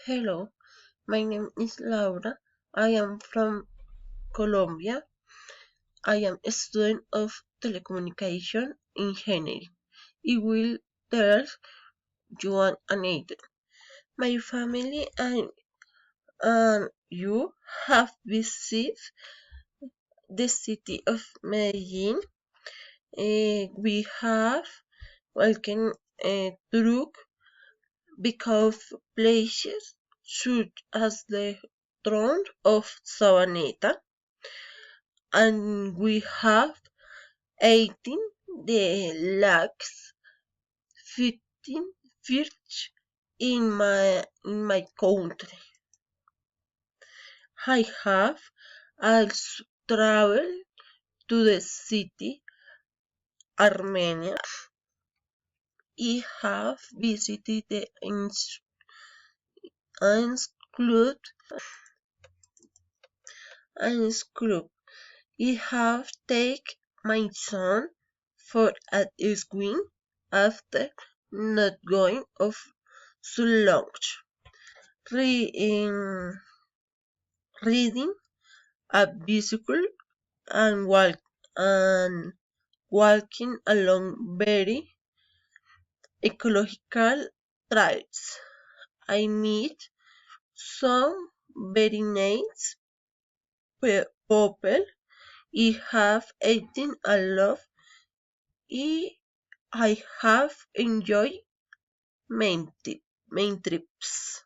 Hello, my name is Laura. I am from Colombia. I am a student of telecommunication engineering. I will tell you an anecdote. My family and you have visited the city of Medellin. We have walking through because places such as the throne of Sabaneta, and we have eaten the last 15 fish in my country. I have also traveled to the city Armenia. I have visited the Club. Club. I have taken my son for a swim after not going off so long. Re- Reading a bicycle and and walking along very ecological trails. I meet some very nice people. I have eaten a lot. I have enjoyed main trips.